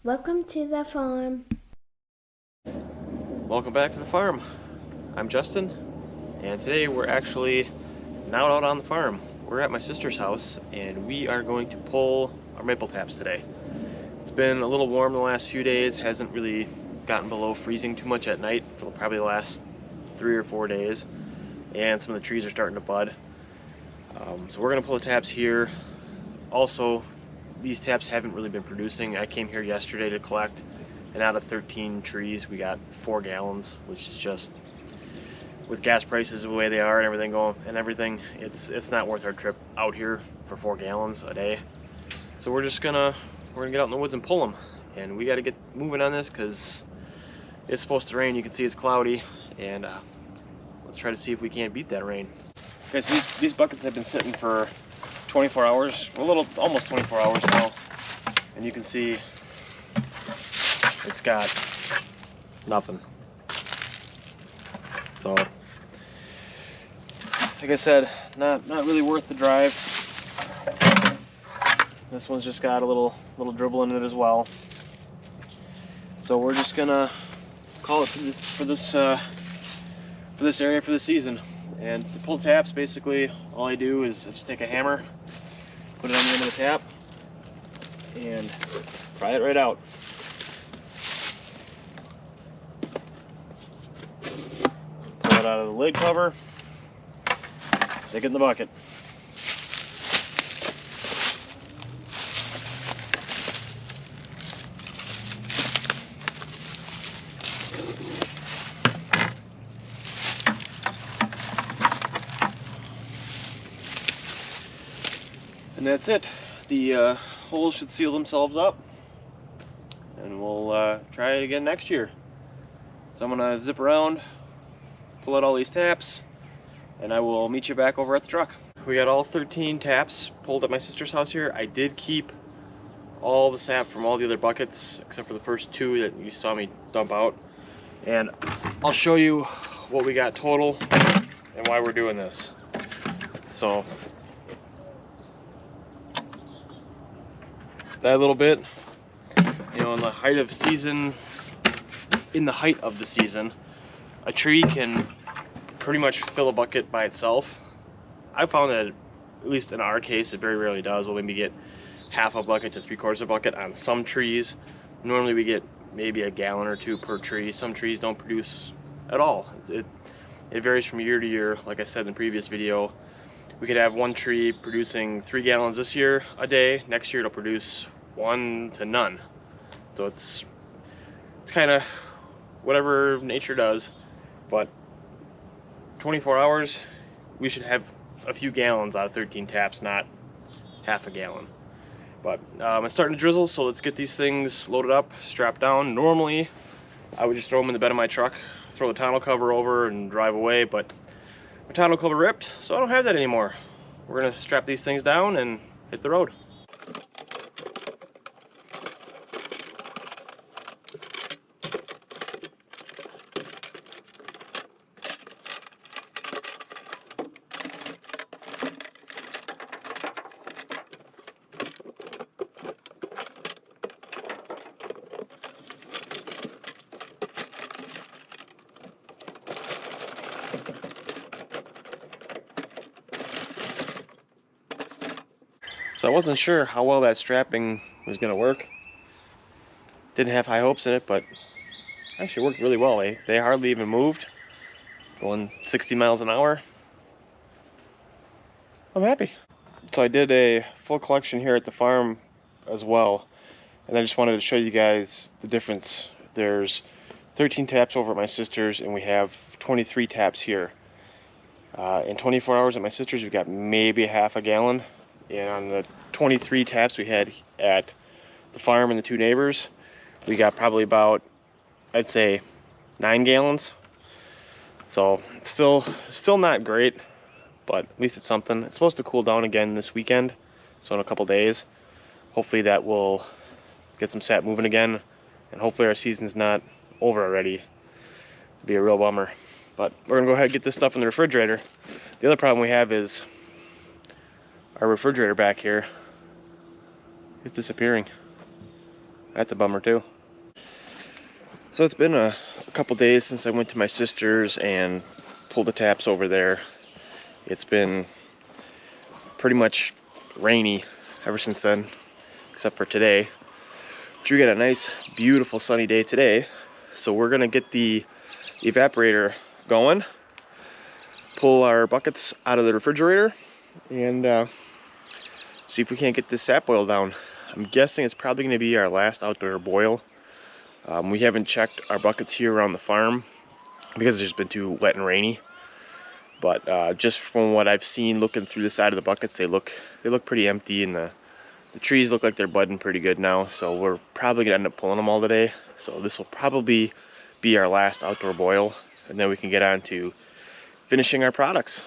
Welcome to the farm. Welcome back to the farm. I'm Justin, and today we're actually not out on the farm. We're at my sister's house, and we are going to pull our maple taps today. It's been a little warm the last few days, hasn't really gotten below freezing too much at night for probably the last 3 or 4 days, and some of the trees are starting to bud. So we're going to pull the taps here. Also, these taps haven't really been producing. I came here yesterday to collect, and out of 13 trees we got 4 gallons, which is just, with gas prices the way they are and everything, it's not worth our trip out here for 4 gallons a day. So we're gonna get out in the woods and pull them, and we got to get moving on this because it's supposed to rain. You can see it's cloudy, and let's try to see if we can't beat that rain. Okay, so these buckets have been sitting for 24 hours, almost 24 hours now, and you can see it's got nothing. So, like I said, not really worth the drive. This one's just got a little dribble in it as well. So we're just gonna call it for this area for the season. And to pull taps, basically all I do is I just take a hammer, put it on the end of the tap, and pry it right out. Pull it out of the lid cover, stick it in the bucket. And that's it. The holes should seal themselves up, and we'll try it again next year. So I'm gonna zip around, pull out all these taps, and I will meet you back over at the truck. We got all 13 taps pulled at my sister's house here. I did keep all the sap from all the other buckets except for the first 2 that you saw me dump out, and I'll show you what we got total and why we're doing this. So that little bit, you know, in the height of the season, a tree can pretty much fill a bucket by itself. I found that, at least in our case, it very rarely does. We'll maybe get half a bucket to 3/4 a bucket on some trees. Normally we get maybe a gallon or 2 per tree. Some trees don't produce at all. It varies from year to year. Like I said in the previous video, we could have one tree producing 3 gallons this year a day. Next year it'll produce 1 to none. So it's kind of whatever nature does. But 24 hours, we should have a few gallons out of 13 taps, not half a gallon. But it's starting to drizzle, so let's get these things loaded up, strapped down. Normally, I would just throw them in the bed of my truck, throw the tonneau cover over, and drive away, but my tonneau cover ripped, so I don't have that anymore. We're gonna strap these things down and hit the road. So I wasn't sure how well that strapping was going to work. Didn't have high hopes in it, but actually worked really well. They hardly even moved, going 60 miles an hour. I'm happy. So I did a full collection here at the farm as well, and I just wanted to show you guys the difference. There's 13 taps over at my sister's, and we have 23 taps here. In 24 hours at my sister's, we got maybe half a gallon. And on the 23 taps we had at the farm and the 2 neighbors, we got probably about, I'd say, 9 gallons. So still not great, but at least it's something. It's supposed to cool down again this weekend, so in a couple days. Hopefully that will get some sap moving again, and hopefully our season's not over already. It'd be a real bummer. But we're gonna go ahead and get this stuff in the refrigerator. The other problem we have is our refrigerator back here is disappearing. That's a bummer too. So it's been a couple days since I went to my sister's and pulled the taps over there. It's been pretty much rainy ever since then, except for today. But we got a nice, beautiful sunny day today. So we're gonna get the evaporator going, pull our buckets out of the refrigerator, and see if we can't get this sap boil down. I'm guessing it's probably gonna be our last outdoor boil. We haven't checked our buckets here around the farm because it's just been too wet and rainy. But just from what I've seen looking through the side of the buckets, they look pretty empty, and the trees look like they're budding pretty good now. So we're probably gonna end up pulling them all today. So this will probably be our last outdoor boil, and then we can get on to finishing our products.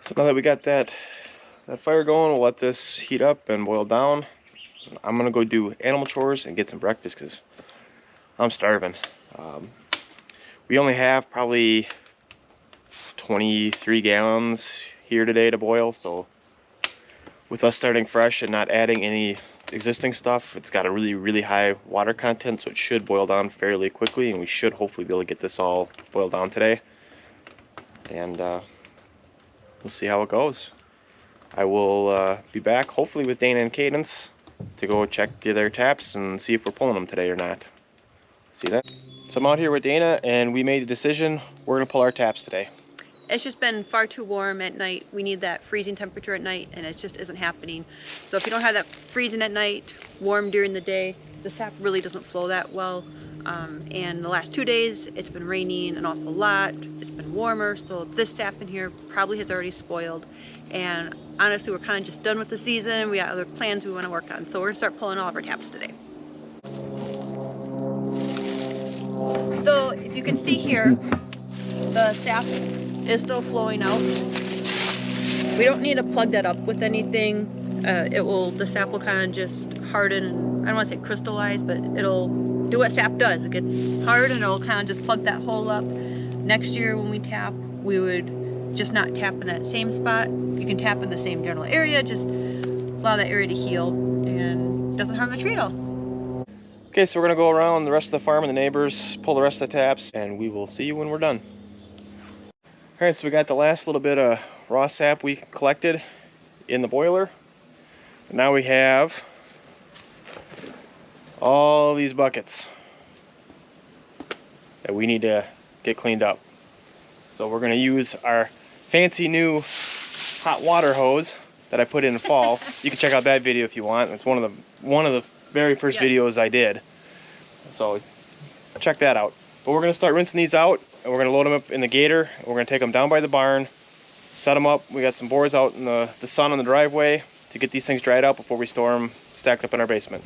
So now that we got that fire going, we'll let this heat up and boil down. I'm gonna go do animal chores and get some breakfast because I'm starving. We only have probably 23 gallons here today to boil, so with us starting fresh and not adding any existing stuff, it's got a really high water content, so it should boil down fairly quickly, and we should hopefully be able to get this all boiled down today. And we'll see how it goes. I will be back hopefully with Dana and Cadence to go check the other taps and see if we're pulling them today or not. See that? So I'm out here with Dana, and we made a decision. We're gonna pull our taps today. It's just been far too warm at night. We need that freezing temperature at night, and it just isn't happening. So if you don't have that freezing at night, warm during the day, the sap really doesn't flow that well. And the last 2 days, it's been raining an awful lot. It's been warmer, so this sap in here probably has already spoiled. And honestly, we're kind of just done with the season. We got other plans we want to work on. So we're gonna start pulling all of our taps today. So if you can see here, the sap is still flowing out. We don't need to plug that up with anything. The sap will kind of just harden, and I don't want to say crystallize, but it'll do what sap does. It gets hard and it'll kind of just plug that hole up. Next year when we tap, we would just not tap in that same spot. You can tap in the same general area, just allow that area to heal, and doesn't harm the tree at all. Okay, so we're gonna go around the rest of the farm and the neighbors, pull the rest of the taps, and we will see you when we're done. All right, so we got the last little bit of raw sap we collected in the boiler. And now we have all these buckets that we need to get cleaned up. So we're gonna use our fancy new hot water hose that I put in the fall. You can check out that video if you want. It's one of the very first videos I did. So check that out. But we're gonna start rinsing these out, and we're gonna load them up in the Gator, and we're gonna take them down by the barn, set them up. We got some boards out in the sun on the driveway to get these things dried out before we store them stacked up in our basement.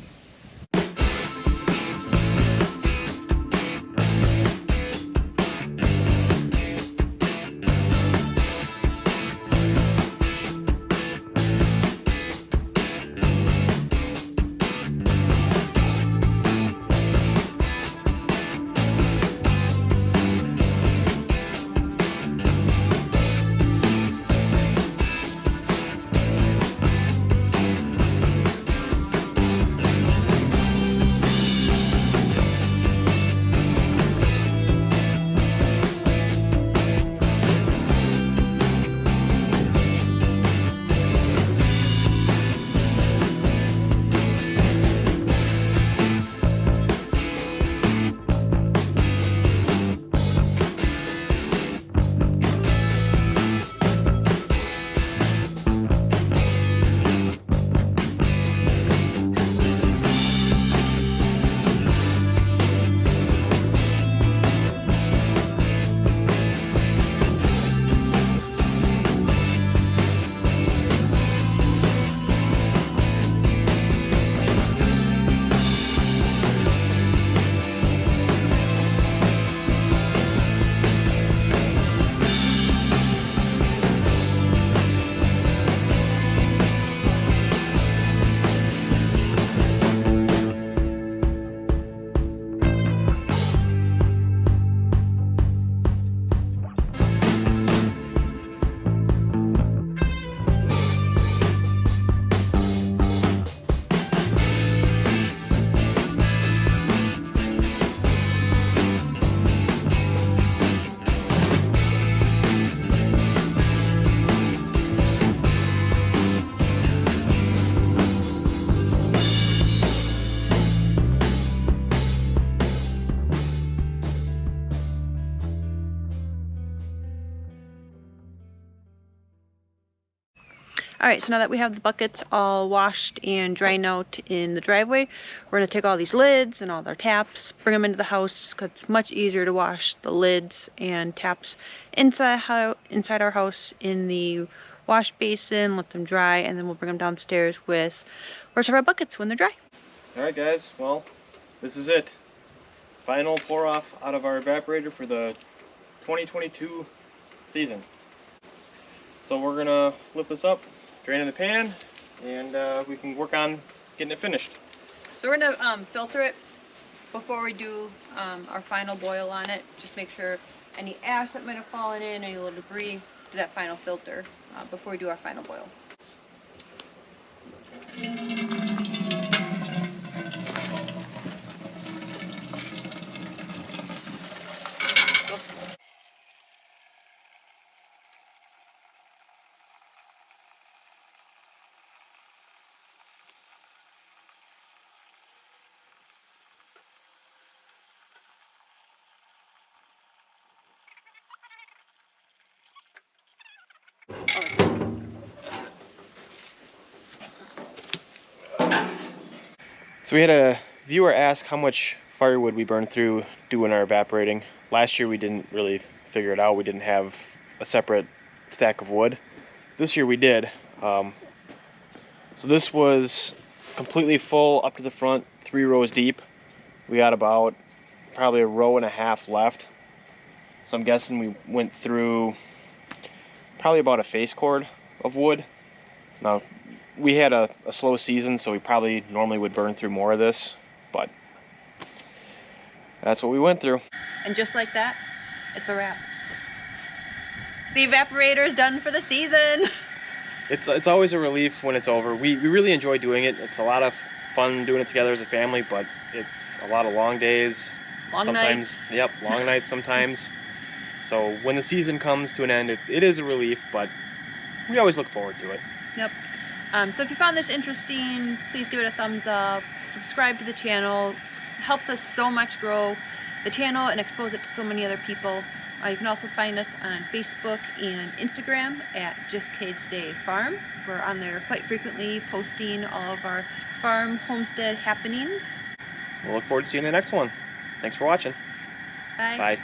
Alright, so now that we have the buckets all washed and drying out in the driveway, we're going to take all these lids and all their taps, bring them into the house, because it's much easier to wash the lids and taps inside our house in the wash basin, let them dry, and then we'll bring them downstairs with the rest of our buckets when they're dry. Alright guys, well, this is it. Final pour off out of our evaporator for the 2022 season. So we're gonna lift this up, drain in the pan, and we can work on getting it finished. So we're gonna filter it before we do our final boil on it. Just make sure any ash that might have fallen in, any little debris, do that final filter before we do our final boil. So we had a viewer ask how much firewood we burned through doing our evaporating. Last year we didn't really figure it out. We didn't have a separate stack of wood. This year we did. So this was completely full up to the front, 3 rows deep. We got about probably a row and a half left. So I'm guessing we went through probably about a face cord of wood. Now, we had a slow season, so we probably normally would burn through more of this, but that's what we went through. And just like that, it's a wrap. The evaporator is done for the season. It's always a relief when it's over. We really enjoy doing it. It's a lot of fun doing it together as a family, but it's a lot of long days. Long nights. Yep, long nights sometimes. So when the season comes to an end, it is a relief, but we always look forward to it. Yep. So if you found this interesting, please give it a thumbs up, subscribe to the channel. It helps us so much grow the channel and expose it to so many other people. You can also find us on Facebook and Instagram at Just Kids Day Farm. We're on there quite frequently posting all of our farm homestead happenings. We'll look forward to seeing you in the next one. Thanks for watching. Bye. Bye.